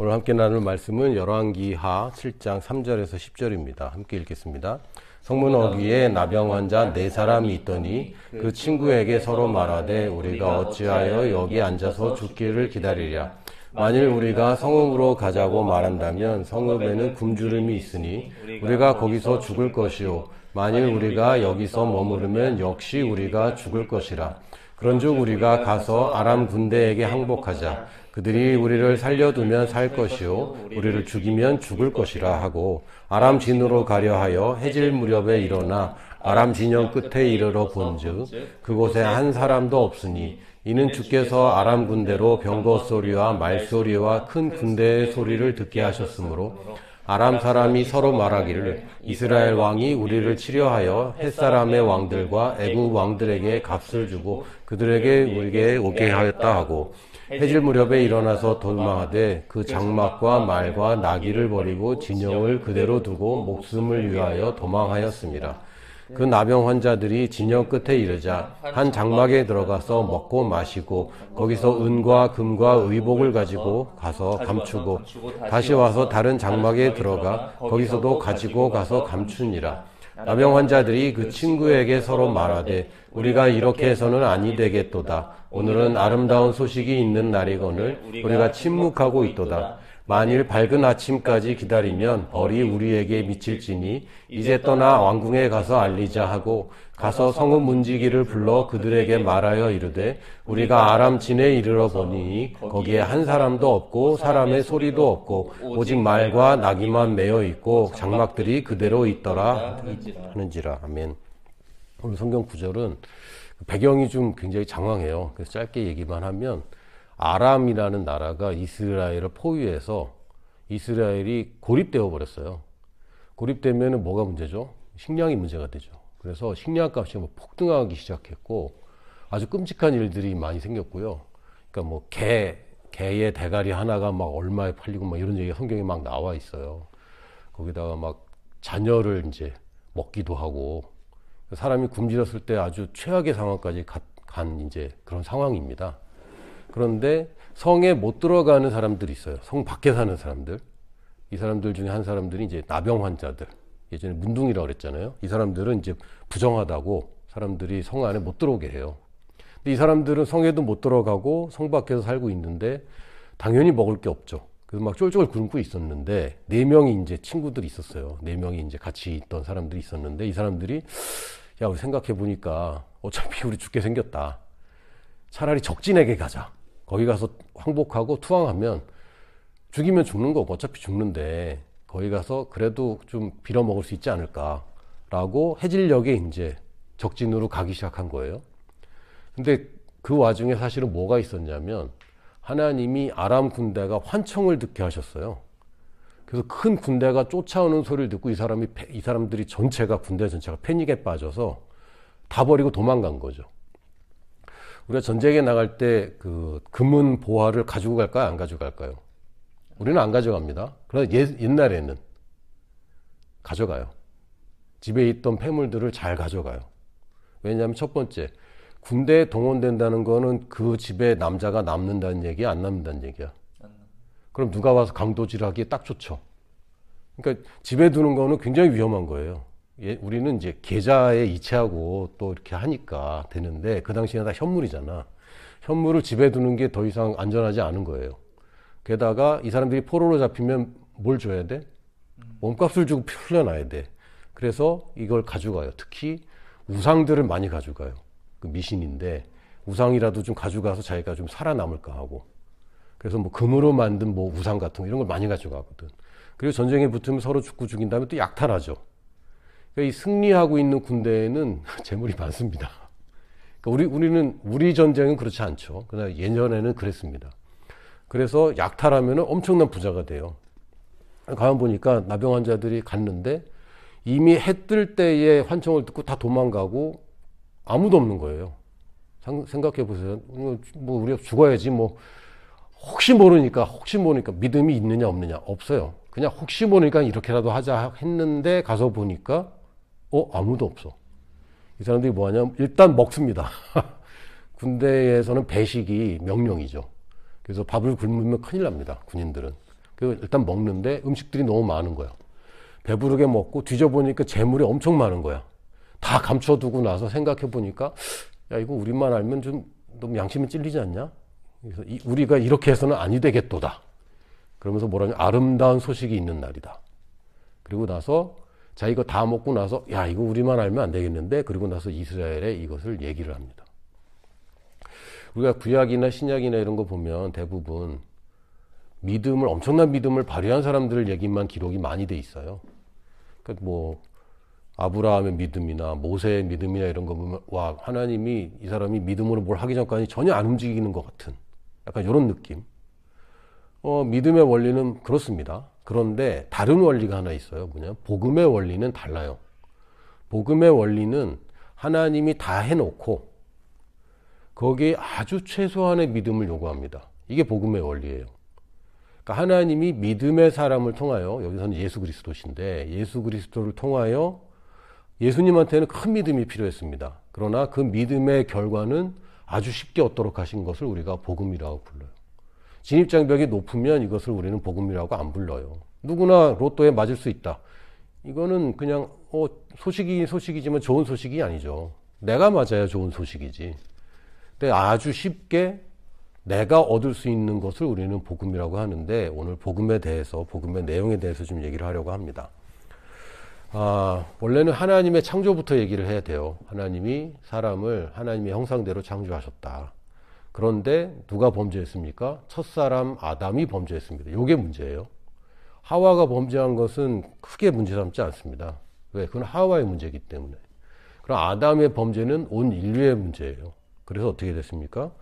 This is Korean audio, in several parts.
오늘 함께 나눌 말씀은 열왕기하 7장 3절에서 10절입니다. 함께 읽겠습니다. 성문 어귀에 나병 환자 4사람이 있더니 그 친구에게 서로 말하되 우리가 어찌하여 여기 앉아서 죽기를 기다리랴. 만일 우리가 성읍으로 가자고 말한다면 성읍에는 굶주림이 있으니 우리가 거기서 죽을 것이요 만일 우리가 여기서 머무르면 역시 우리가 죽을 것이라. 그런즉 우리가 가서 아람 군대에게 항복하자. 그들이 우리를 살려두면 살 것이요 우리를 죽이면 죽을 것이라 하고 아람 진으로 가려 하여 해질 무렵에 일어나 아람 진영 끝에 이르러 본즉 그곳에 한 사람도 없으니 이는 주께서 아람 군대로 병거 소리와 말소리와 큰 군대의 소리를 듣게 하셨으므로 아람 사람이 서로 말하기를 이스라엘 왕이 우리를 치려하여 햇사람의 왕들과 애굽 왕들에게 값을 주고 그들에게 우리에게 오게 하였다 하고 해질 무렵에 일어나서 도망하되 그 장막과 말과 나귀를 버리고 진영을 그대로 두고 목숨을 위하여 도망하였습니다. 그 나병 환자들이 진영 끝에 이르자 한 장막에 들어가서 먹고 마시고 거기서 은과 금과 의복을 가지고 가서 감추고 다시 와서 다른 장막에 들어가 거기서도 가지고 가서 감추니라. 나병 환자들이 그 친구에게 서로 말하되 우리가 이렇게 해서는 아니 되겠도다. 오늘은 아름다운 소식이 있는 날이거늘 우리가 침묵하고 있도다. 만일 밝은 아침까지 기다리면 벌이 우리에게 미칠지니 이제 떠나 왕궁에 가서 알리자 하고 가서 성읍 문지기를 불러 그들에게 말하여 이르되 우리가 아람 진에 이르러 보니 거기에 한 사람도 없고 사람의 소리도 없고 오직 말과 나귀만 매어 있고 장막들이 그대로 있더라 하는지라. 아멘. 오늘 성경 구절은 배경이 좀 굉장히 장황해요. 그래서 짧게 얘기만 하면 아람이라는 나라가 이스라엘을 포위해서 이스라엘이 고립되어 버렸어요. 고립되면 뭐가 문제죠? 식량이 문제가 되죠. 그래서 식량 값이 폭등하기 시작했고 아주 끔찍한 일들이 많이 생겼고요. 그러니까 뭐 개의 대가리 하나가 막 얼마에 팔리고 막 이런 얘기가 성경에 막 나와 있어요. 거기다가 막 자녀를 이제 먹기도 하고 사람이 굶주렸을 때 아주 최악의 상황까지 간 이제 그런 상황입니다. 그런데 성에 못 들어가는 사람들이 있어요. 성 밖에 사는 사람들. 이 사람들 중에 한 사람들이 이제 나병 환자들. 예전에 문둥이라고 그랬잖아요. 이 사람들은 이제 부정하다고 사람들이 성 안에 못 들어오게 해요. 근데 이 사람들은 성에도 못 들어가고 성 밖에서 살고 있는데 당연히 먹을 게 없죠. 그래서 막 쫄쫄 굶고 있었는데 4명이 이제 친구들이 있었어요. 4명이 이제 같이 있던 사람들이 있었는데 이 사람들이 야, 우리 생각해 보니까 어차피 우리 죽게 생겼다. 차라리 적진에게 가자. 거기 가서 항복하고 투항하면 죽이면 죽는 거고 어차피 죽는데 거기 가서 그래도 좀 빌어먹을 수 있지 않을까라고 해질녘에 이제 적진으로 가기 시작한 거예요. 근데 그 와중에 사실은 뭐가 있었냐면 하나님이 아람 군대가 환청을 듣게 하셨어요. 그래서 큰 군대가 쫓아오는 소리를 듣고 이 사람들이 군대 전체가 패닉에 빠져서 다 버리고 도망간 거죠. 우리가 전쟁에 나갈 때 그 금은 보화를 가지고 갈까요? 안 가지고 갈까요? 우리는 안 가져갑니다. 그러나 옛날에는 가져가요. 집에 있던 폐물들을 잘 가져가요. 왜냐하면 첫 번째, 군대에 동원된다는 거는 그 집에 남자가 남는다는 얘기야, 안 남는다는 얘기야? 그럼 누가 와서 강도질하기에 딱 좋죠. 그러니까 집에 두는 거는 굉장히 위험한 거예요. 우리는 이제 계좌에 이체하고 또 이렇게 하니까 되는데 그 당시에 다 현물이잖아. 현물을 집에 두는 게 더 이상 안전하지 않은 거예요. 게다가 이 사람들이 포로로 잡히면 뭘 줘야 돼? 몸값을 주고 풀려나야 돼. 그래서 이걸 가져가요. 특히 우상들을 많이 가져가요. 그 미신인데 우상이라도 좀 가져가서 자기가 좀 살아남을까 하고. 그래서 뭐 금으로 만든 뭐 우상 같은 거 이런 걸 많이 가져가거든. 그리고 전쟁에 붙으면 서로 죽고 죽인 다음에 또 약탈하죠. 그러니까 이 승리하고 있는 군대에는 재물이 많습니다. 그러니까 우리 전쟁은 그렇지 않죠. 그러나 예전에는 그랬습니다. 그래서 약탈하면 엄청난 부자가 돼요. 가만 보니까 나병 환자들이 갔는데 이미 해 뜰 때에 환청을 듣고 다 도망가고 아무도 없는 거예요. 생각해 보세요. 뭐 우리가 죽어야지 뭐 혹시 모르니까 믿음이 있느냐 없느냐 없어요. 그냥 혹시 모르니까 이렇게라도 하자 했는데 가서 보니까 아무도 없어. 이 사람들이 뭐 하냐면 일단 먹습니다. 군대에서는 배식이 명령이죠. 그래서 밥을 굶으면 큰일 납니다. 군인들은. 일단 먹는데 음식들이 너무 많은 거야. 배부르게 먹고 뒤져보니까 재물이 엄청 많은 거야. 다 감춰두고 나서 생각해보니까 야, 이거 우리만 알면 좀 너무 양심이 찔리지 않냐? 그래서 우리가 이렇게 해서는 아니 되겠도다. 그러면서 뭐라냐? 아름다운 소식이 있는 날이다. 그리고 나서 자, 이거 다 먹고 나서 야, 이거 우리만 알면 안 되겠는데, 그리고 나서 이스라엘에 이것을 얘기를 합니다. 우리가 구약이나 신약이나 이런 거 보면 대부분 엄청난 믿음을 발휘한 사람들 얘기만 기록이 많이 돼 있어요. 그러니까 뭐 아브라함의 믿음이나 모세의 믿음이나 이런 거 보면 와, 하나님이 이 사람이 믿음으로 뭘 하기 전까지 전혀 안 움직이는 것 같은 약간 이런 느낌. 믿음의 원리는 그렇습니다. 그런데 다른 원리가 하나 있어요. 뭐냐? 복음의 원리는 달라요. 복음의 원리는 하나님이 다 해놓고 거기에 아주 최소한의 믿음을 요구합니다. 이게 복음의 원리예요. 그러니까 하나님이 믿음의 사람을 통하여, 여기서는 예수 그리스도신데 예수 그리스도를 통하여 예수님한테는 큰 믿음이 필요했습니다. 그러나 그 믿음의 결과는 아주 쉽게 얻도록 하신 것을 우리가 복음이라고 불러요. 진입장벽이 높으면 이것을 우리는 복음이라고 안 불러요. 누구나 로또에 맞을 수 있다. 이거는 그냥 소식이지만 좋은 소식이 아니죠. 내가 맞아야 좋은 소식이지. 근데 아주 쉽게 내가 얻을 수 있는 것을 우리는 복음이라고 하는데, 오늘 복음에 대해서, 복음의 내용에 대해서 좀 얘기를 하려고 합니다. 원래는 하나님의 창조부터 얘기를 해야 돼요. 하나님이 사람을 하나님의 형상대로 창조하셨다. 그런데 누가 범죄했습니까? 첫사람 아담이 범죄했습니다. 이게 문제예요. 하와가 범죄한 것은 크게 문제 삼지 않습니다. 왜? 그건 하와의 문제이기 때문에. 그럼 아담의 범죄는 온 인류의 문제예요. 그래서 어떻게 됐습니까?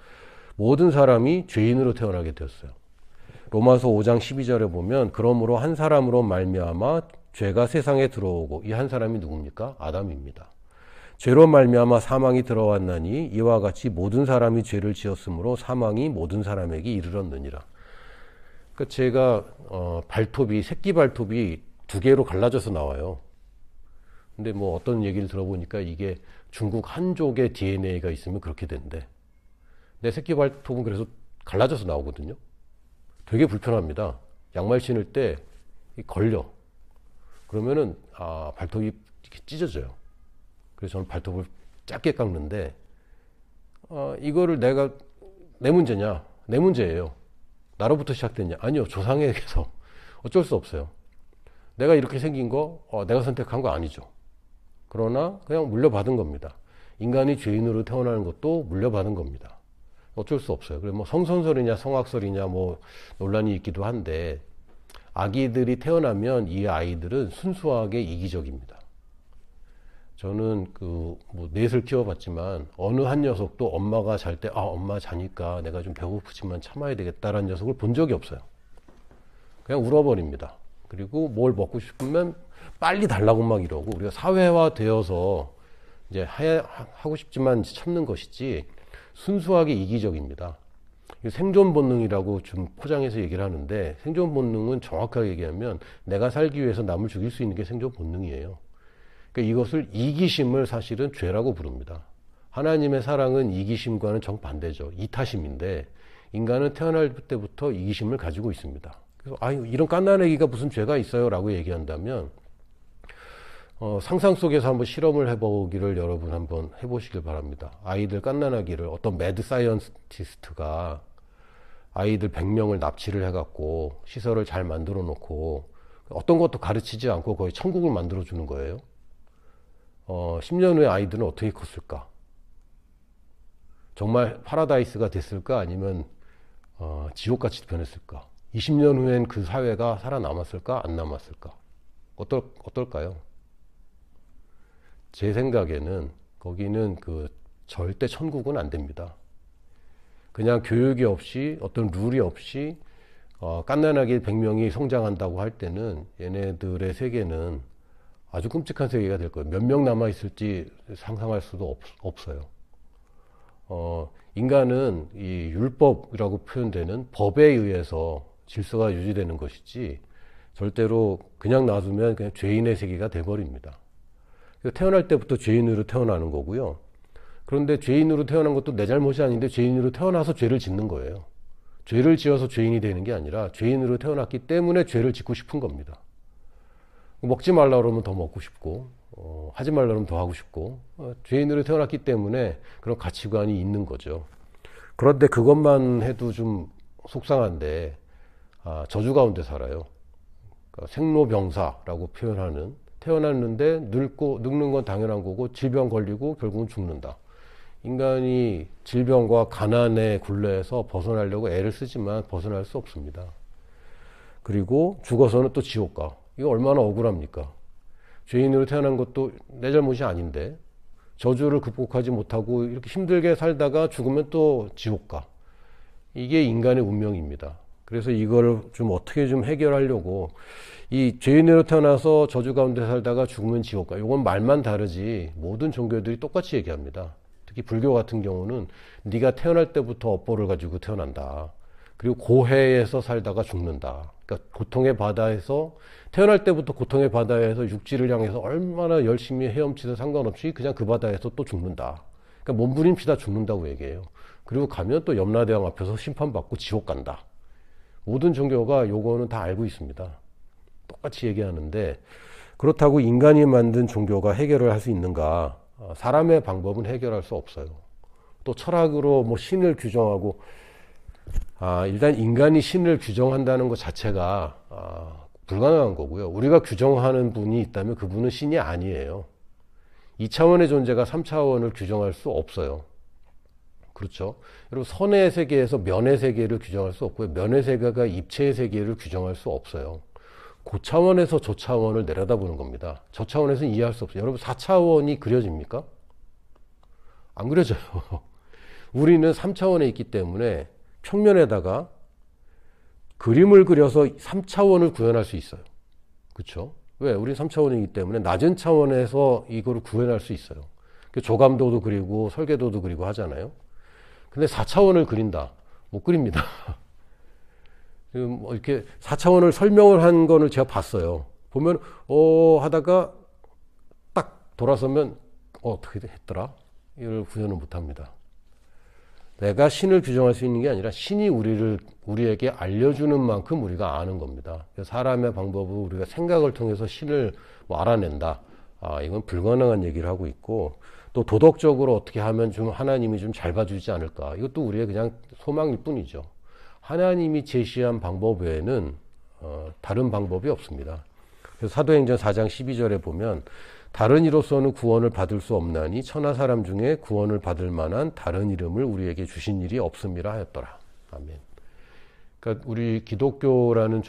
모든 사람이 죄인으로 태어나게 되었어요. 로마서 5장 12절에 보면 그러므로 한 사람으로 말미암아 죄가 세상에 들어오고, 이 한 사람이 누굽니까? 아담입니다. 죄로 말미암아 사망이 들어왔나니 이와 같이 모든 사람이 죄를 지었으므로 사망이 모든 사람에게 이르렀느니라. 그러니까 제가 새끼 발톱이 두 개로 갈라져서 나와요. 근데 뭐 어떤 얘기를 들어보니까 이게 중국 한족의 DNA가 있으면 그렇게 된대. 내 새끼 발톱은 그래서 갈라져서 나오거든요. 되게 불편합니다. 양말 신을 때 걸려. 그러면은 발톱이 이렇게 찢어져요. 그래서 저는 발톱을 짧게 깎는데, 이거를 내가 내 문제냐? 내 문제예요. 나로부터 시작됐냐? 아니요, 조상에게서. 어쩔 수 없어요. 내가 이렇게 생긴 거 내가 선택한 거 아니죠. 그러나 그냥 물려받은 겁니다. 인간이 죄인으로 태어나는 것도 물려받은 겁니다. 어쩔 수 없어요. 그래서 뭐 성선설이냐 성악설이냐 뭐 논란이 있기도 한데, 아기들이 태어나면 이 아이들은 순수하게 이기적입니다. 저는 넷을 키워봤지만 어느 한 녀석도 엄마가 잘 때 엄마 자니까 내가 좀 배고프지만 참아야 되겠다라는 녀석을 본 적이 없어요. 그냥 울어버립니다. 그리고 뭘 먹고 싶으면 빨리 달라고 막 이러고, 우리가 사회화 되어서 이제 하고 싶지만 참는 것이지 순수하게 이기적입니다. 생존 본능이라고 좀 포장해서 얘기를 하는데, 생존 본능은 정확하게 얘기하면 내가 살기 위해서 남을 죽일 수 있는 게 생존 본능이에요. 그러니까 이것을 이기심을 사실은 죄라고 부릅니다. 하나님의 사랑은 이기심과는 정반대죠. 이타심인데, 인간은 태어날 때부터 이기심을 가지고 있습니다. 그래서 이런 갓난아기가 무슨 죄가 있어요? 라고 얘기한다면, 상상 속에서 한번 실험을 해보기를 여러분 한번 해보시길 바랍니다. 아이들 갓난아기를 어떤 매드 사이언티스트가 아이들 100명을 납치를 해갖고 시설을 잘 만들어 놓고 어떤 것도 가르치지 않고 거의 천국을 만들어 주는 거예요. 10년 후에 아이들은 어떻게 컸을까? 정말 파라다이스가 됐을까? 아니면 지옥같이 변했을까? 20년 후엔 그 사회가 살아남았을까? 안 남았을까? 어떨까요? 제 생각에는 거기는 절대 천국은 안 됩니다. 그냥 교육이 없이, 어떤 룰이 없이 갓난아기 100명이 성장한다고 할 때는 얘네들의 세계는 아주 끔찍한 세계가 될 거예요. 몇 명 남아있을지 상상할 수도 없어요. 인간은 이 율법이라고 표현되는 법에 의해서 질서가 유지되는 것이지, 절대로 그냥 놔두면 그냥 죄인의 세계가 돼버립니다. 태어날 때부터 죄인으로 태어나는 거고요. 그런데 죄인으로 태어난 것도 내 잘못이 아닌데 죄인으로 태어나서 죄를 짓는 거예요. 죄를 지어서 죄인이 되는 게 아니라 죄인으로 태어났기 때문에 죄를 짓고 싶은 겁니다. 먹지 말라 그러면 더 먹고 싶고 하지 말라 그러면 더 하고 싶고 죄인으로 태어났기 때문에 그런 가치관이 있는 거죠. 그런데 그것만 해도 좀 속상한데 저주 가운데 살아요. 그러니까 생로병사라고 표현하는 태어났는데 늙는 건 당연한 거고 질병 걸리고 결국은 죽는다. 인간이 질병과 가난의 굴레에서 벗어나려고 애를 쓰지만 벗어날 수 없습니다. 그리고 죽어서는 또 지옥 가. 이거 얼마나 억울합니까? 죄인으로 태어난 것도 내 잘못이 아닌데 저주를 극복하지 못하고 이렇게 힘들게 살다가 죽으면 또 지옥 가. 이게 인간의 운명입니다. 그래서 이걸 좀 어떻게 좀 해결하려고 이 죄인으로 태어나서 저주 가운데 살다가 죽으면 지옥 가. 이건 말만 다르지 모든 종교들이 똑같이 얘기합니다. 특히 불교 같은 경우는 네가 태어날 때부터 업보를 가지고 태어난다. 그리고 고해에서 살다가 죽는다. 그러니까 고통의 바다에서 태어날 때부터 고통의 바다에서 육지를 향해서 얼마나 열심히 헤엄치든 상관없이 그냥 그 바다에서 또 죽는다. 그러니까 몸부림치다 죽는다고 얘기해요. 그리고 가면 또 염라대왕 앞에서 심판받고 지옥 간다. 모든 종교가 요거는 다 알고 있습니다. 똑같이 얘기하는데 그렇다고 인간이 만든 종교가 해결을 할 수 있는가? 사람의 방법은 해결할 수 없어요. 또 철학으로 뭐 신을 규정하고 일단 인간이 신을 규정한다는 것 자체가 불가능한 거고요. 우리가 규정하는 분이 있다면 그분은 신이 아니에요. 2차원의 존재가 3차원을 규정할 수 없어요. 그렇죠? 여러분 선의 세계에서 면의 세계를 규정할 수 없고요. 면의 세계가 입체의 세계를 규정할 수 없어요. 고차원에서 저차원을 내려다보는 겁니다. 저차원에서는 이해할 수 없어요. 여러분 4차원이 그려집니까? 안 그려져요. 우리는 3차원에 있기 때문에 평면에다가 그림을 그려서 3차원을 구현할 수 있어요. 그렇죠? 왜? 우리 3차원이기 때문에 낮은 차원에서 이거를 구현할 수 있어요. 조감도도 그리고 설계도도 그리고 하잖아요. 근데 4차원을 그린다. 못 그립니다. 지금 이렇게 4차원을 설명을 한 거를 제가 봤어요. 보면 하다가 딱 돌아서면 어떻게 했더라? 이걸 구현을 못 합니다. 내가 신을 규정할 수 있는 게 아니라 신이 우리에게 알려주는 만큼 우리가 아는 겁니다. 사람의 방법을 우리가 생각을 통해서 신을 알아낸다. 이건 불가능한 얘기를 하고 있고 또 도덕적으로 어떻게 하면 좀 하나님이 좀 잘 봐주지 않을까. 이것도 우리의 그냥 소망일 뿐이죠. 하나님이 제시한 방법 외에는 다른 방법이 없습니다. 그래서 사도행전 4장 12절에 보면 다른 이로서는 구원을 받을 수 없나니 천하 사람 중에 구원을 받을 만한 다른 이름을 우리에게 주신 일이 없음이라 하였더라. 아멘. 그러니까 우리 기독교라는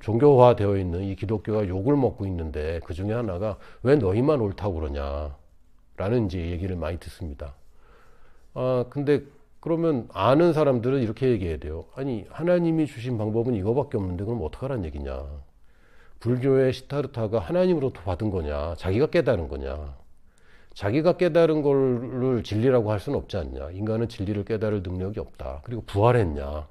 종교화되어 있는 이 기독교가 욕을 먹고 있는데 그 중에 하나가 왜 너희만 옳다고 그러냐 라는 이제 얘기를 많이 듣습니다. 근데 그러면 아는 사람들은 이렇게 얘기해야 돼요. 아니 하나님이 주신 방법은 이거밖에 없는데 그럼 어떡하란 얘기냐. 불교의 시타르타가 하나님으로부터 받은 거냐 자기가 깨달은 거냐. 자기가 깨달은 거를 진리라고 할 수는 없지 않냐. 인간은 진리를 깨달을 능력이 없다. 그리고 부활했냐.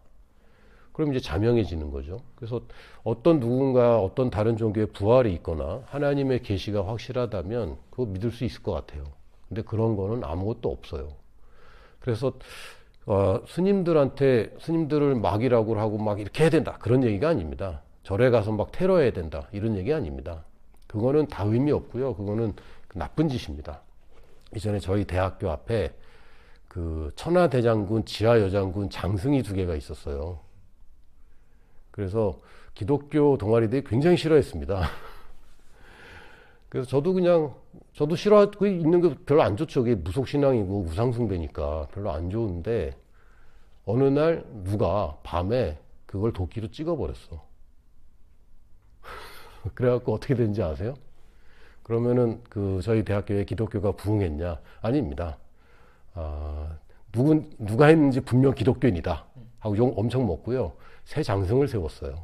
그럼 이제 자명해지는 거죠. 그래서 어떤 누군가 어떤 다른 종교의 부활이 있거나 하나님의 계시가 확실하다면 그거 믿을 수 있을 것 같아요. 근데 그런 거는 아무것도 없어요. 그래서 스님들을 막이라고 하고 막 이렇게 해야 된다 그런 얘기가 아닙니다. 절에 가서 막 테러해야 된다 이런 얘기 아닙니다. 그거는 다 의미 없고요. 그거는 나쁜 짓입니다. 이전에 저희 대학교 앞에 그 천하대장군 지하여장군 장승이 2개가 있었어요. 그래서 기독교 동아리들이 굉장히 싫어했습니다. 그래서 저도 싫어하고 있는 거 별로 안 좋죠. 그게 무속신앙이고 우상숭배니까 별로 안 좋은데 어느 날 누가 밤에 그걸 도끼로 찍어버렸어. 그래갖고 어떻게 된지 아세요? 그러면은 저희 대학교에 기독교가 부흥했냐? 아닙니다. 누가 했는지 분명 기독교인이다 하고 욕 엄청 먹고요. 새 장승을 세웠어요.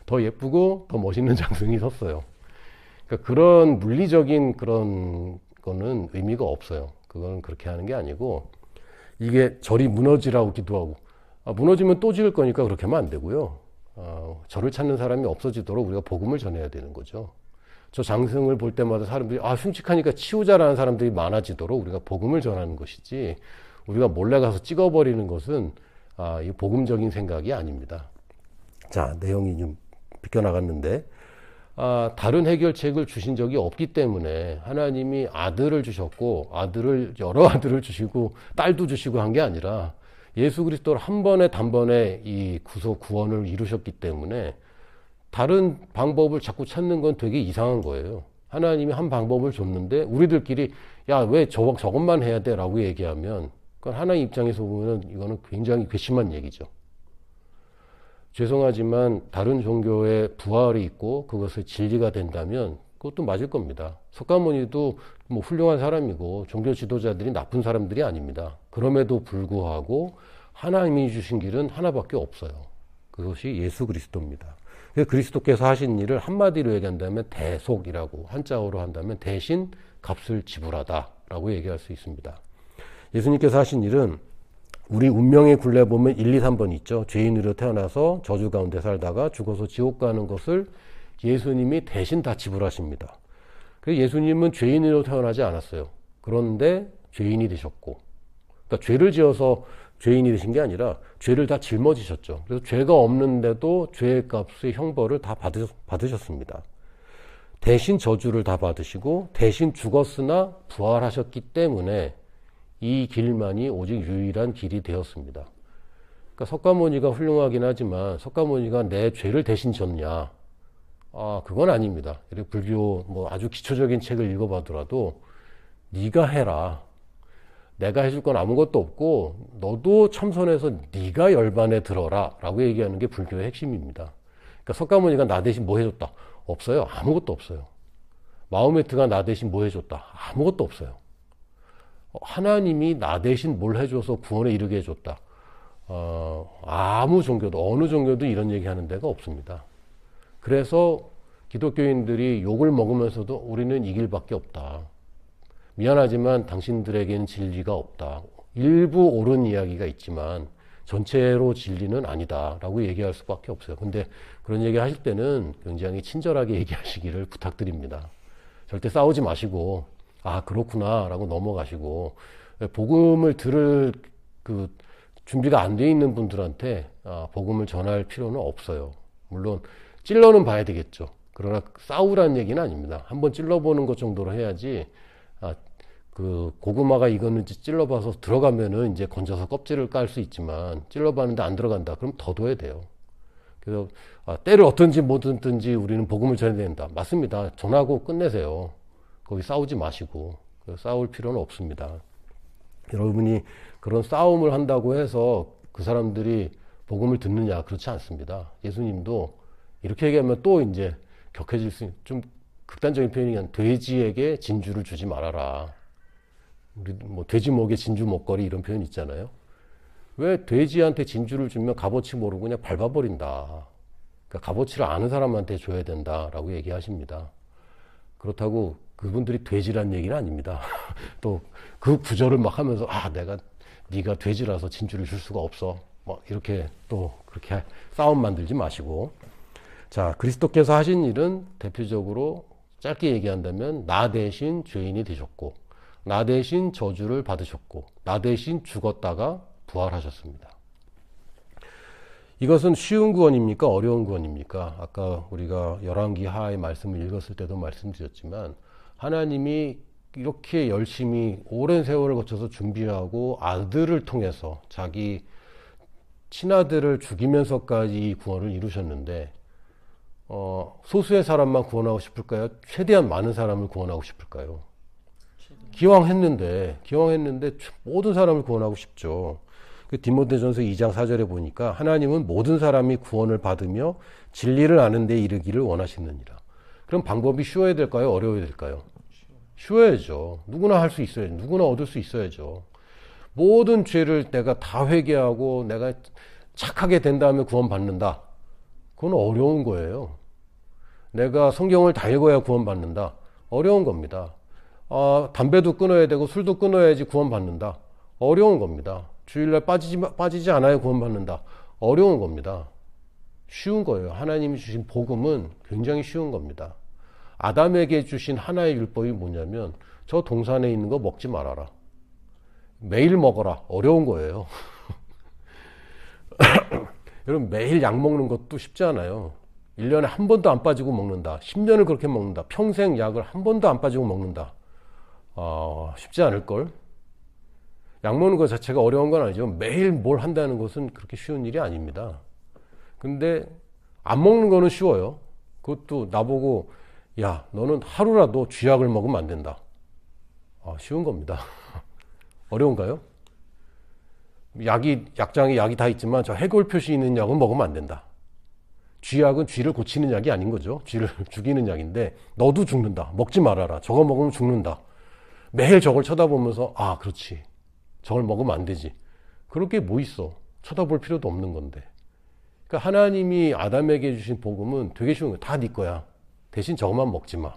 더 예쁘고 더 멋있는 장승이 섰어요. 그러니까 그런 물리적인 그런 거는 의미가 없어요. 그건 그렇게 하는 게 아니고 이게 절이 무너지라고 기도하고 무너지면 또 지을 거니까 그렇게 하면 안 되고요. 절을 찾는 사람이 없어지도록 우리가 복음을 전해야 되는 거죠. 저 장승을 볼 때마다 사람들이 흉측하니까 치우자라는 사람들이 많아지도록 우리가 복음을 전하는 것이지 우리가 몰래 가서 찍어버리는 것은 이 복음적인 생각이 아닙니다. 자, 내용이 좀 비껴나갔는데, 다른 해결책을 주신 적이 없기 때문에 하나님이 아들을 주셨고, 여러 아들을 주시고, 딸도 주시고 한 게 아니라 예수 그리스도를 한 번에 단번에 이 구원을 이루셨기 때문에 다른 방법을 자꾸 찾는 건 되게 이상한 거예요. 하나님이 한 방법을 줬는데 우리들끼리 야, 왜 저것만 해야 돼? 라고 얘기하면 그건 하나님 입장에서 보면 이거는 굉장히 괘씸한 얘기죠. 죄송하지만 다른 종교에 부활이 있고 그것을 진리가 된다면 그것도 맞을 겁니다. 석가모니도 뭐 훌륭한 사람이고 종교 지도자들이 나쁜 사람들이 아닙니다. 그럼에도 불구하고 하나님이 주신 길은 하나밖에 없어요. 그것이 예수 그리스도입니다. 그리스도께서 하신 일을 한마디로 얘기한다면 대속이라고, 한자어로 한다면 대신 값을 지불하다라고 얘기할 수 있습니다. 예수님께서 하신 일은 우리 운명의 굴레 보면 1, 2, 3번 있죠. 죄인으로 태어나서 저주 가운데 살다가 죽어서 지옥 가는 것을 예수님이 대신 다 지불하십니다. 그래서 예수님은 죄인으로 태어나지 않았어요. 그런데 죄인이 되셨고, 그러니까 죄를 지어서 죄인이 되신 게 아니라 죄를 다 짊어지셨죠. 그래서 죄가 없는데도 죄의 값의 형벌을 다 받으셨습니다. 대신 저주를 다 받으시고 대신 죽었으나 부활하셨기 때문에 이 길만이 오직 유일한 길이 되었습니다. 그러니까 석가모니가 훌륭하긴 하지만 석가모니가 내 죄를 대신 졌냐? 그건 아닙니다. 불교 뭐 아주 기초적인 책을 읽어봐더라도 네가 해라. 내가 해줄 건 아무것도 없고 너도 참선해서 네가 열반에 들어라 라고 얘기하는 게 불교의 핵심입니다. 그러니까 석가모니가 나 대신 뭐 해줬다? 없어요. 아무것도 없어요. 마호메트가 나 대신 뭐 해줬다? 아무것도 없어요. 하나님이 나 대신 뭘 해줘서 구원에 이르게 해줬다? 아무 종교도, 어느 종교도 이런 얘기하는 데가 없습니다. 그래서 기독교인들이 욕을 먹으면서도 우리는 이 길밖에 없다. 미안하지만 당신들에게는 진리가 없다. 일부 옳은 이야기가 있지만 전체로 진리는 아니다 라고 얘기할 수밖에 없어요. 근데 그런 얘기 하실 때는 굉장히 친절하게 얘기하시기를 부탁드립니다. 절대 싸우지 마시고 그렇구나 라고 넘어가시고, 복음을 들을 준비가 안 돼 있는 분들한테 복음을 전할 필요는 없어요. 물론 찔러는 봐야 되겠죠. 그러나 싸우라는 얘기는 아닙니다. 한번 찔러보는 것 정도로 해야지 고구마가 익었는지 찔러봐서 들어가면은 이제 건져서 껍질을 깔 수 있지만 찔러봤는데 안 들어간다. 그럼 더 둬야 돼요. 그래서 때를 어떤지 뭐든지 우리는 복음을 전해야 된다. 맞습니다. 전하고 끝내세요. 거기 싸우지 마시고 싸울 필요는 없습니다. 여러분이 그런 싸움을 한다고 해서 그 사람들이 복음을 듣느냐? 그렇지 않습니다. 예수님도 이렇게 얘기하면 또 이제 격해질 수 있는, 좀 극단적인 표현이면 돼지에게 진주를 주지 말아라. 우리 뭐 돼지 목에 진주 목걸이 이런 표현 있잖아요. 왜 돼지한테 진주를 주면 값어치 모르고 그냥 밟아버린다. 그러니까 값어치를 아는 사람한테 줘야 된다라고 얘기하십니다. 그렇다고 그분들이 돼지란 얘기는 아닙니다. 또 그 구절을 막 하면서 네가 돼지라서 진주를 줄 수가 없어. 뭐 이렇게 또 그렇게 싸움 만들지 마시고, 자, 그리스도께서 하신 일은 대표적으로 짧게 얘기한다면 나 대신 죄인이 되셨고, 나 대신 저주를 받으셨고, 나 대신 죽었다가 부활하셨습니다. 이것은 쉬운 구원입니까? 어려운 구원입니까? 아까 우리가 열왕기 하의 말씀을 읽었을 때도 말씀드렸지만 하나님이 이렇게 열심히 오랜 세월을 거쳐서 준비하고 아들을 통해서 자기 친아들을 죽이면서까지 이 구원을 이루셨는데 소수의 사람만 구원하고 싶을까요? 최대한 많은 사람을 구원하고 싶을까요? 기왕 했는데 모든 사람을 구원하고 싶죠. 디모데전서 2장 4절에 보니까 하나님은 모든 사람이 구원을 받으며 진리를 아는 데 이르기를 원하시느니라. 그럼 방법이 쉬워야 될까요? 어려워야 될까요? 쉬워야죠. 누구나 할 수 있어야죠. 누구나 얻을 수 있어야죠. 모든 죄를 내가 다 회개하고 내가 착하게 된 다음에 구원받는다. 그건 어려운 거예요. 내가 성경을 다 읽어야 구원받는다. 어려운 겁니다. 담배도 끊어야 되고 술도 끊어야지 구원받는다. 어려운 겁니다. 주일날 빠지지 않아야 구원받는다. 어려운 겁니다. 쉬운 거예요. 하나님이 주신 복음은 굉장히 쉬운 겁니다. 아담에게 주신 하나의 율법이 뭐냐면 저 동산에 있는 거 먹지 말아라. 매일 먹어라. 어려운 거예요. 여러분 매일 약 먹는 것도 쉽지 않아요. 1년에 한 번도 안 빠지고 먹는다. 10년을 그렇게 먹는다. 평생 약을 한 번도 안 빠지고 먹는다. 쉽지 않을걸? 약 먹는 것 자체가 어려운 건 아니죠. 매일 뭘 한다는 것은 그렇게 쉬운 일이 아닙니다. 근데 안 먹는 거는 쉬워요. 그것도 나보고 야 너는 하루라도 쥐약을 먹으면 안 된다. 쉬운 겁니다. 어려운가요? 약장에 약이 다 있지만 저 해골 표시 있는 약은 먹으면 안 된다. 쥐약은 쥐를 고치는 약이 아닌 거죠. 쥐를 죽이는 약인데 너도 죽는다. 먹지 말아라. 저거 먹으면 죽는다. 매일 저걸 쳐다보면서 그렇지. 저걸 먹으면 안 되지. 그럴 게 뭐 있어. 쳐다볼 필요도 없는 건데. 그러니까 하나님이 아담에게 주신 복음은 되게 쉬운 거야. 다 네 거야. 대신 저것만 먹지 마.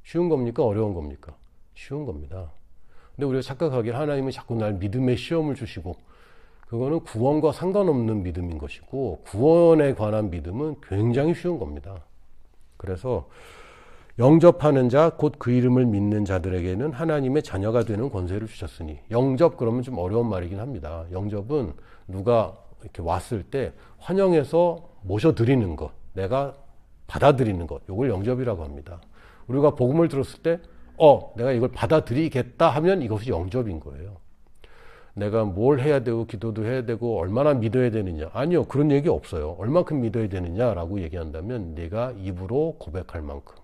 쉬운 겁니까? 어려운 겁니까? 쉬운 겁니다. 근데 우리가 착각하기를 하나님은 자꾸 날 믿음의 시험을 주시고 그거는 구원과 상관없는 믿음인 것이고 구원에 관한 믿음은 굉장히 쉬운 겁니다. 그래서 영접하는 자 곧 그 이름을 믿는 자들에게는 하나님의 자녀가 되는 권세를 주셨으니 영접 그러면 좀 어려운 말이긴 합니다. 영접은 누가 이렇게 왔을 때 환영해서 모셔드리는 것, 내가 받아들이는 것, 이걸 영접이라고 합니다. 우리가 복음을 들었을 때 내가 이걸 받아들이겠다 하면 이것이 영접인 거예요. 내가 뭘 해야 되고 기도도 해야 되고 얼마나 믿어야 되느냐. 아니요. 그런 얘기 없어요. 얼만큼 믿어야 되느냐라고 얘기한다면 내가 입으로 고백할 만큼,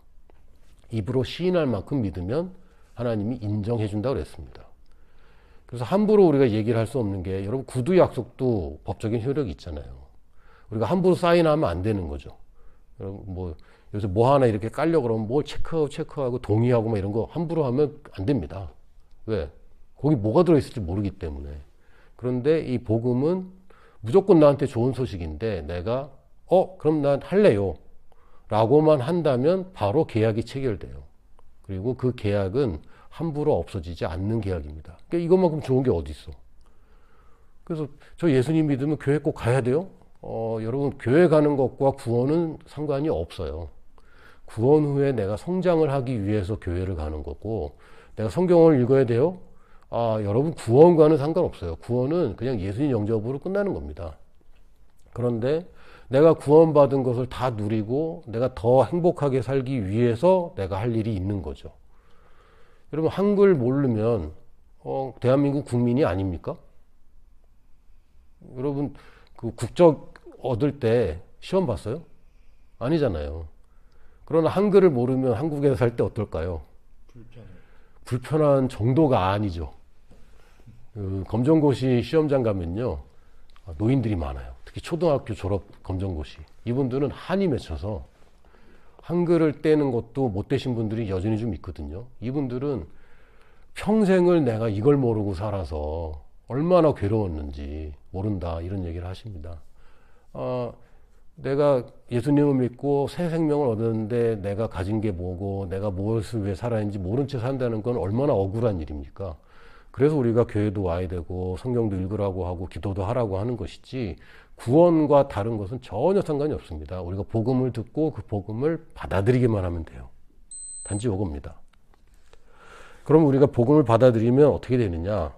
입으로 시인할 만큼 믿으면 하나님이 인정해 준다고 그랬습니다. 그래서 함부로 우리가 얘기를 할 수 없는 게 여러분 구두 약속도 법적인 효력이 있잖아요. 우리가 함부로 사인하면 안 되는 거죠. 여러분 요새 뭐 하나 이렇게 깔려 그러면 뭘 체크하고 동의하고 막 이런 거 함부로 하면 안 됩니다. 왜? 거기 뭐가 들어있을지 모르기 때문에. 그런데 이 복음은 무조건 나한테 좋은 소식인데 내가 그럼 난 할래요 라고만 한다면 바로 계약이 체결돼요. 그리고 그 계약은 함부로 없어지지 않는 계약입니다. 그러니까 이것만큼 좋은 게 어디 있어. 그래서 저 예수님 믿으면 교회 꼭 가야 돼요? 여러분 교회 가는 것과 구원은 상관이 없어요. 구원 후에 내가 성장을 하기 위해서 교회를 가는 거고 내가 성경을 읽어야 돼요? 여러분 구원과는 상관없어요. 구원은 그냥 예수님 영접으로 끝나는 겁니다. 그런데 내가 구원받은 것을 다 누리고 내가 더 행복하게 살기 위해서 내가 할 일이 있는 거죠. 여러분 한글 모르면 대한민국 국민이 아닙니까? 여러분 그 국적 얻을 때 시험 봤어요? 아니잖아요. 그러나 한글을 모르면 한국에 살 때 어떨까요? 불편한 정도가 아니죠. 검정고시 시험장 가면요 노인들이 많아요. 특히 초등학교 졸업 검정고시. 이분들은 한이 맺혀서 한글을 떼는 것도 못 되신 분들이 여전히 좀 있거든요. 이분들은 평생을 내가 이걸 모르고 살아서 얼마나 괴로웠는지 모른다 이런 얘기를 하십니다. 내가 예수님을 믿고 새 생명을 얻었는데 내가 가진 게 뭐고 내가 무엇을 위해 살아있는지 모른 채 산다는 건 얼마나 억울한 일입니까? 그래서 우리가 교회도 와야 되고 성경도 읽으라고 하고 기도도 하라고 하는 것이지 구원과 다른 것은 전혀 상관이 없습니다. 우리가 복음을 듣고 그 복음을 받아들이기만 하면 돼요. 단지 이겁니다. 그럼 우리가 복음을 받아들이면 어떻게 되느냐?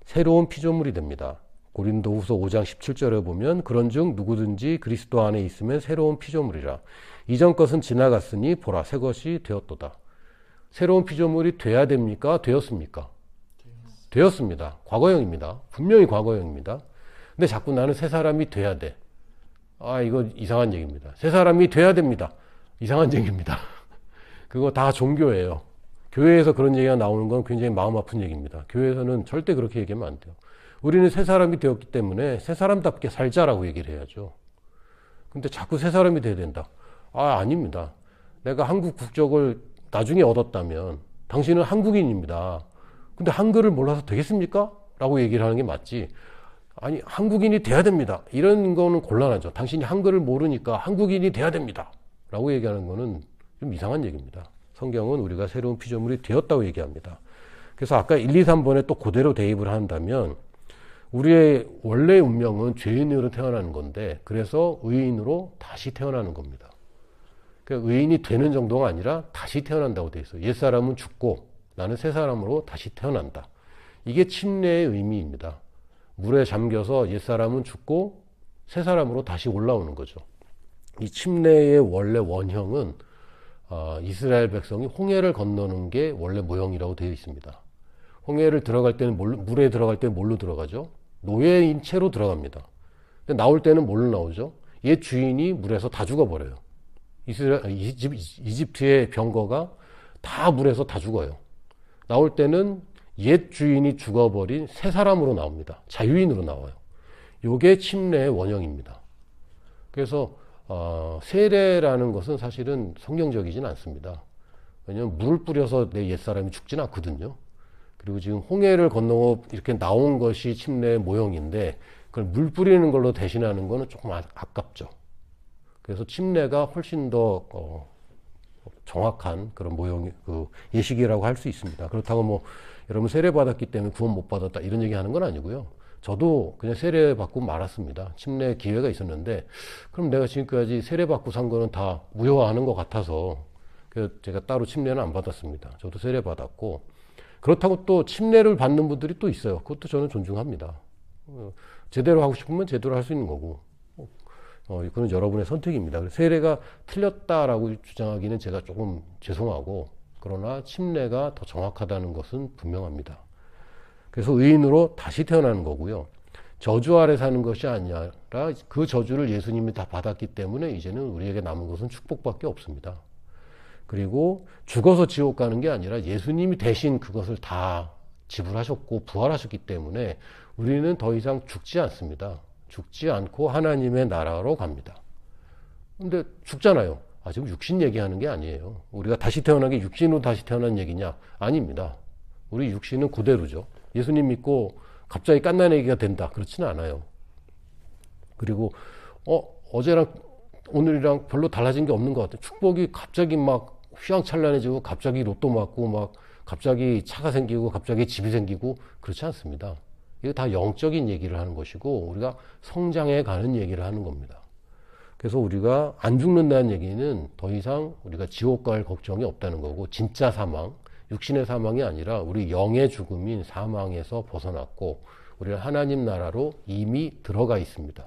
새로운 피조물이 됩니다. 고린도후서 5장 17절에 보면 그런즉 누구든지 그리스도 안에 있으면 새로운 피조물이라. 이전 것은 지나갔으니 보라 새 것이 되었도다. 새로운 피조물이 돼야 됩니까? 되었습니까? 되었습니다. 과거형입니다. 분명히 과거형입니다. 근데 자꾸 나는 새 사람이 돼야 돼. 이거 이상한 얘기입니다. 새 사람이 돼야 됩니다. 이상한 얘기입니다. 그거 다 종교예요. 교회에서 그런 얘기가 나오는 건 굉장히 마음 아픈 얘기입니다. 교회에서는 절대 그렇게 얘기하면 안 돼요. 우리는 새 사람이 되었기 때문에 새 사람답게 살자라고 얘기를 해야죠. 근데 자꾸 새 사람이 돼야 된다. 아닙니다. 내가 한국 국적을 나중에 얻었다면 당신은 한국인입니다. 근데 한글을 몰라서 되겠습니까? 라고 얘기를 하는 게 맞지. 아니 한국인이 돼야 됩니다. 이런 거는 곤란하죠. 당신이 한글을 모르니까 한국인이 돼야 됩니다. 라고 얘기하는 거는 좀 이상한 얘기입니다. 성경은 우리가 새로운 피조물이 되었다고 얘기합니다. 그래서 아까 1, 2, 3번에 또 그대로 대입을 한다면 우리의 원래 운명은 죄인으로 태어나는 건데 그래서 의인으로 다시 태어나는 겁니다. 그러니까 의인이 되는 정도가 아니라 다시 태어난다고 돼 있어요. 옛사람은 죽고 나는 새 사람으로 다시 태어난다. 이게 침례의 의미입니다. 물에 잠겨서 옛사람은 죽고 새 사람으로 다시 올라오는 거죠. 이 침례의 원래 원형은 이스라엘 백성이 홍해를 건너는 게 원래 모형이라고 되어 있습니다. 홍해를 들어갈 때는 물에 들어갈 때는 뭘로 들어가죠? 노예인 채로 들어갑니다. 근데 나올 때는 뭘로 나오죠? 옛 주인이 물에서 다 죽어버려요. 이집트의 병거가 다 물에서 다 죽어요. 나올 때는 옛 주인이 죽어버린 새 사람으로 나옵니다. 자유인으로 나와요. 요게 침례의 원형입니다. 그래서 세례라는 것은 사실은 성경적이진 않습니다. 왜냐하면 물을 뿌려서 내 옛사람이 죽진 않거든요. 그리고 지금 홍해를 건너 이렇게 나온 것이 침례의 모형인데 그걸 물 뿌리는 걸로 대신하는 거는 조금 아깝죠. 그래서 침례가 훨씬 더 정확한 그런 모형, 예식이라고 할 수 있습니다. 그렇다고 뭐 여러분 세례 받았기 때문에 구원 못 받았다 이런 얘기 하는 건 아니고요. 저도 그냥 세례 받고 말았습니다. 침례 기회가 있었는데 그럼 내가 지금까지 세례 받고 산 거는 다 무효화하는 것 같아서 그래서 제가 따로 침례는 안 받았습니다. 저도 세례 받았고 그렇다고 또 침례를 받는 분들이 또 있어요. 그것도 저는 존중합니다. 제대로 하고 싶으면 제대로 할 수 있는 거고 그건 여러분의 선택입니다. 세례가 틀렸다라고 주장하기는 제가 조금 죄송하고 그러나 침례가 더 정확하다는 것은 분명합니다. 그래서 의인으로 다시 태어나는 거고요. 저주 아래 사는 것이 아니라 그 저주를 예수님이 다 받았기 때문에 이제는 우리에게 남은 것은 축복밖에 없습니다. 그리고 죽어서 지옥 가는 게 아니라 예수님이 대신 그것을 다 지불하셨고 부활하셨기 때문에 우리는 더 이상 죽지 않습니다. 죽지 않고 하나님의 나라로 갑니다. 근데 죽잖아요. 지금 육신 얘기하는 게 아니에요. 우리가 다시 태어난 게 육신으로 다시 태어난 얘기냐? 아닙니다. 우리 육신은 그대로죠. 예수님 믿고 갑자기 갓난아기가 된다. 그렇지는 않아요. 그리고 어제랑 오늘이랑 별로 달라진 게 없는 것 같아요. 축복이 갑자기 막 휘황찬란해지고 갑자기 로또 맞고 막 갑자기 차가 생기고 갑자기 집이 생기고 그렇지 않습니다. 이거 다 영적인 얘기를 하는 것이고 우리가 성장해 가는 얘기를 하는 겁니다. 그래서 우리가 안 죽는다는 얘기는 더 이상 우리가 지옥 갈 걱정이 없다는 거고 진짜 사망, 육신의 사망이 아니라 우리 영의 죽음인 사망에서 벗어났고 우리는 하나님 나라로 이미 들어가 있습니다.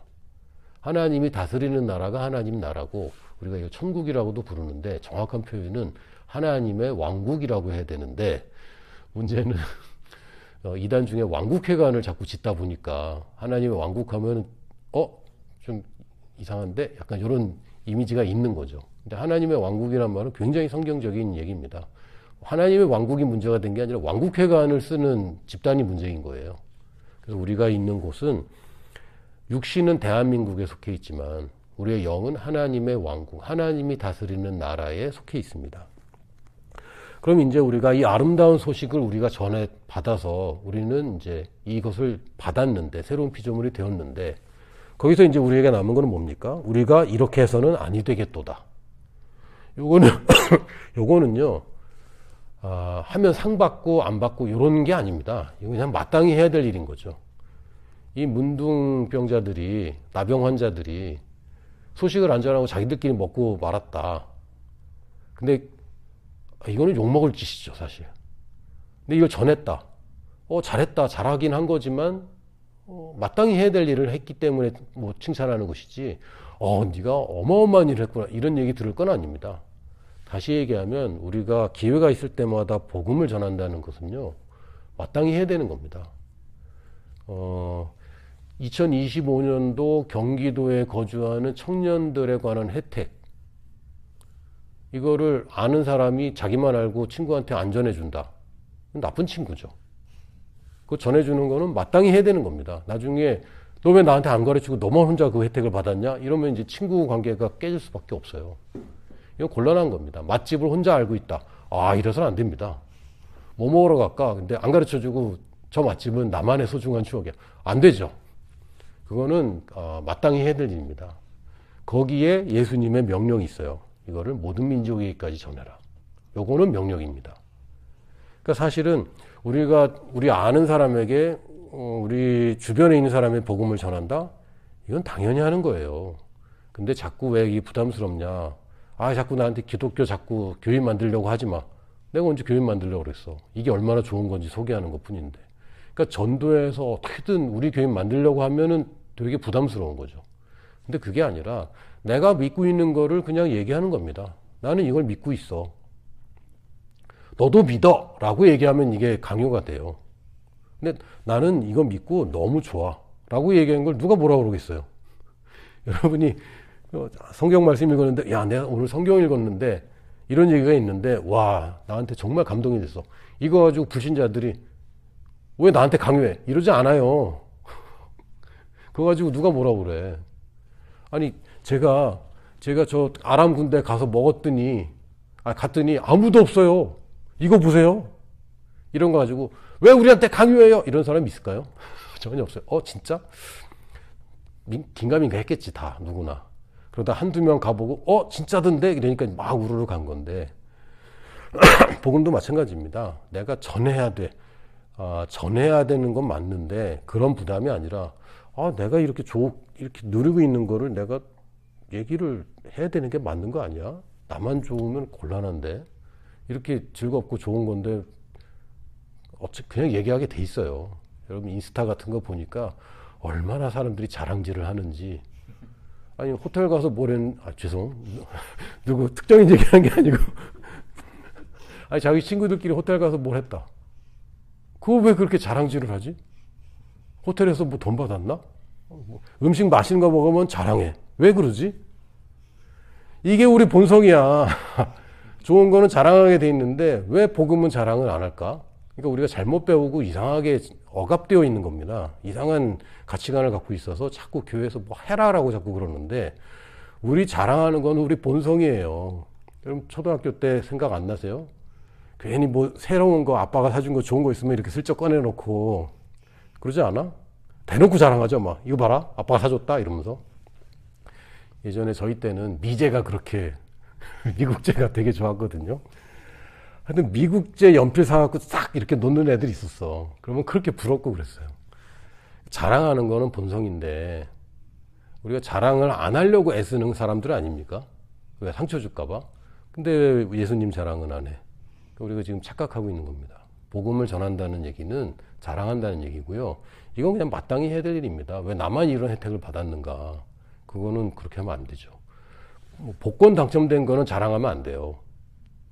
하나님이 다스리는 나라가 하나님 나라고 우리가 이거 천국이라고도 부르는데 정확한 표현은 하나님의 왕국이라고 해야 되는데 문제는 이단 중에 왕국회관을 자꾸 짓다 보니까 하나님의 왕국하면 좀 이상한데 약간 이런 이미지가 있는 거죠. 근데 하나님의 왕국이란 말은 굉장히 성경적인 얘기입니다. 하나님의 왕국이 문제가 된 게 아니라 왕국회관을 쓰는 집단이 문제인 거예요. 그래서 우리가 있는 곳은 육신은 대한민국에 속해 있지만 우리의 영은 하나님의 왕국, 하나님이 다스리는 나라에 속해 있습니다. 그럼 이제 우리가 이 아름다운 소식을 우리가 전에 받아서 우리는 이제 이것을 받았는데 새로운 피조물이 되었는데 거기서 이제 우리에게 남은 거는 뭡니까? 우리가 이렇게 해서는 아니 되겠도다. 요거는요. 하면 상 받고 안 받고 이런 게 아닙니다. 이거 그냥 마땅히 해야 될 일인 거죠. 이 문둥병자들이 나병 환자들이 소식을 안 전하고 자기들끼리 먹고 말았다. 근데 이거는 욕먹을 짓이죠, 사실. 근데 이걸 전했다. 잘했다, 잘하긴 한 거지만 마땅히 해야 될 일을 했기 때문에 뭐 칭찬하는 것이지. 네가 어마어마한 일을 했구나 이런 얘기 들을 건 아닙니다. 다시 얘기하면 우리가 기회가 있을 때마다 복음을 전한다는 것은요 마땅히 해야 되는 겁니다. 2025년도 경기도에 거주하는 청년들에 관한 혜택 이거를 아는 사람이 자기만 알고 친구한테 안 전해준다. 나쁜 친구죠. 그거 전해주는 거는 마땅히 해야 되는 겁니다. 나중에 너 왜 나한테 안 가르치고 너만 혼자 그 혜택을 받았냐? 이러면 이제 친구 관계가 깨질 수밖에 없어요. 이건 곤란한 겁니다. 맛집을 혼자 알고 있다. 이래서는 안 됩니다. 뭐 먹으러 갈까? 근데 안 가르쳐주고 저 맛집은 나만의 소중한 추억이야. 안 되죠. 그거는 마땅히 해야 될 일입니다. 거기에 예수님의 명령이 있어요. 이거를 모든 민족에게까지 전해라. 요거는 명령입니다. 그러니까 사실은 우리 아는 사람에게 우리 주변에 있는 사람의 복음을 전한다? 이건 당연히 하는 거예요. 근데 자꾸 왜 이게 부담스럽냐? 자꾸 나한테 기독교 자꾸 교인 만들려고 하지 마. 내가 언제 교인 만들려고 그랬어. 이게 얼마나 좋은 건지 소개하는 것 뿐인데. 그러니까 전도에서 어떻게든 우리 교인 만들려고 하면은 되게 부담스러운 거죠. 근데 그게 아니라 내가 믿고 있는 거를 그냥 얘기하는 겁니다. 나는 이걸 믿고 있어. 너도 믿어! 라고 얘기하면 이게 강요가 돼요. 근데 나는 이거 믿고 너무 좋아. 라고 얘기하는 걸 누가 뭐라고 그러겠어요? 여러분이 성경 말씀 읽었는데, 야, 내가 오늘 성경 읽었는데, 이런 얘기가 있는데, 와, 나한테 정말 감동이 됐어. 이거 가지고 불신자들이 왜 나한테 강요해? 이러지 않아요. 그거 가지고 누가 뭐라고 그래. 아니, 제가 저 아람 군대 가서 갔더니 아무도 없어요. 이거 보세요. 이런 거 가지고 왜 우리한테 강요해요? 이런 사람 있을까요? 전혀 없어요. 진짜? 긴가민가 했겠지, 다, 누구나. 그러다 한두 명 가보고, 진짜던데? 이러니까 막 우르르 간 건데. 복음도 마찬가지입니다. 내가 전해야 돼. 전해야 되는 건 맞는데, 그런 부담이 아니라, 내가 이렇게 누리고 있는 거를 내가 얘기를 해야 되는 게 맞는 거 아니야? 나만 좋으면 곤란한데? 이렇게 즐겁고 좋은 건데, 그냥 얘기하게 돼 있어요. 여러분, 인스타 같은 거 보니까 얼마나 사람들이 자랑질을 하는지. 아니, 호텔 가서 누구 특정인 얘기한 게 아니고. 아니, 자기 친구들끼리 호텔 가서 뭘 했다. 그거 왜 그렇게 자랑질을 하지? 호텔에서 뭐 돈 받았나? 음식 맛있는 거 먹으면 자랑해. 왜 그러지? 이게 우리 본성이야. 좋은 거는 자랑하게 돼 있는데 왜 복음은 자랑을 안 할까? 그러니까 우리가 잘못 배우고 이상하게 억압되어 있는 겁니다. 이상한 가치관을 갖고 있어서 자꾸 교회에서 뭐 해라라고 자꾸 그러는데 우리 자랑하는 건 우리 본성이에요. 여러분 초등학교 때 생각 안 나세요? 괜히 뭐 새로운 거 아빠가 사준 거 좋은 거 있으면 이렇게 슬쩍 꺼내놓고 그러지 않아? 대놓고 자랑하죠. 막 이거 봐라 아빠가 사줬다 이러면서. 예전에 저희 때는 미제가 그렇게 미국제가 되게 좋았거든요. 하여튼 미국제 연필 사갖고 싹 이렇게 놓는 애들이 있었어. 그러면 그렇게 부럽고 그랬어요. 자랑하는 거는 본성인데 우리가 자랑을 안 하려고 애쓰는 사람들 아닙니까? 왜 상처 줄까봐? 근데 왜 예수님 자랑은 안 해? 우리가 지금 착각하고 있는 겁니다. 복음을 전한다는 얘기는 자랑한다는 얘기고요. 이건 그냥 마땅히 해야 될 일입니다. 왜 나만 이런 혜택을 받았는가? 그거는 그렇게 하면 안 되죠. 뭐 복권 당첨된 거는 자랑하면 안 돼요.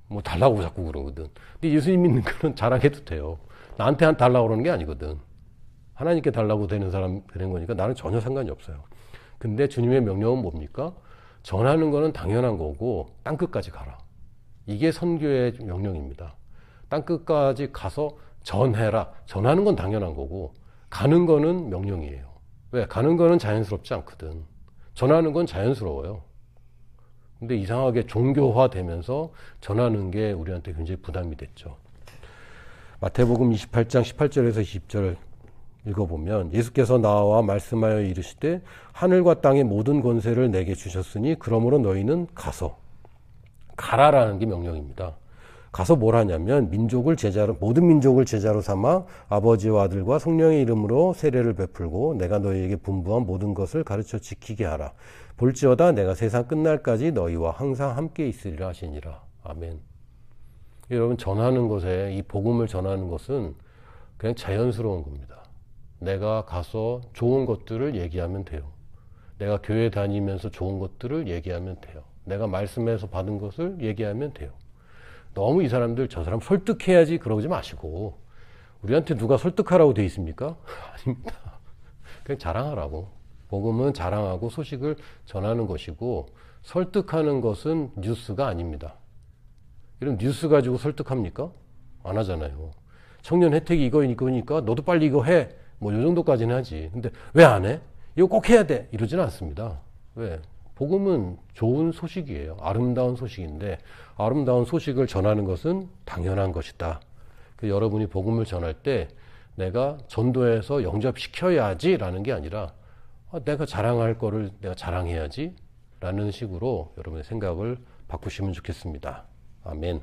뭐 달라고 자꾸 그러거든. 근데 예수님 믿는 거는 자랑해도 돼요. 나한테 달라고 그러는 게 아니거든. 하나님께 달라고 되는 사람 되는 거니까 나는 전혀 상관이 없어요. 근데 주님의 명령은 뭡니까? 전하는 거는 당연한 거고 땅끝까지 가라. 이게 선교의 명령입니다. 땅끝까지 가서 전해라. 전하는 건 당연한 거고 가는 거는 명령이에요. 왜? 가는 거는 자연스럽지 않거든. 전하는 건 자연스러워요. 근데 이상하게 종교화되면서 전하는 게 우리한테 굉장히 부담이 됐죠. 마태복음 28장 18절에서 20절 읽어보면 예수께서 나와 말씀하여 이르시되 하늘과 땅의 모든 권세를 내게 주셨으니 그러므로 너희는 가라라는 게 명령입니다. 가서 뭘 하냐면 모든 민족을 제자로 삼아 아버지와 아들과 성령의 이름으로 세례를 베풀고 내가 너희에게 분부한 모든 것을 가르쳐 지키게 하라. 볼지어다 내가 세상 끝날까지 너희와 항상 함께 있으리라 하시니라. 아멘. 여러분 전하는 것에 이 복음을 전하는 것은 그냥 자연스러운 겁니다. 내가 가서 좋은 것들을 얘기하면 돼요. 내가 교회 다니면서 좋은 것들을 얘기하면 돼요. 내가 말씀에서 받은 것을 얘기하면 돼요. 너무 이 사람들 저 사람 설득해야지 그러지 마시고 우리한테 누가 설득하라고 돼 있습니까? 아닙니다. 그냥 자랑하라고. 복음은 자랑하고 소식을 전하는 것이고 설득하는 것은 뉴스가 아닙니다. 이런 뉴스 가지고 설득합니까? 안 하잖아요. 청년 혜택이 이거니까 너도 빨리 이거 해. 뭐 요 정도까지는 하지. 근데 왜 안 해? 이거 꼭 해야 돼. 이러지는 않습니다. 왜? 복음은 좋은 소식이에요. 아름다운 소식인데 아름다운 소식을 전하는 것은 당연한 것이다. 여러분이 복음을 전할 때 내가 전도해서 영접시켜야지 라는 게 아니라 내가 자랑할 거를 내가 자랑해야지 라는 식으로 여러분의 생각을 바꾸시면 좋겠습니다. 아멘.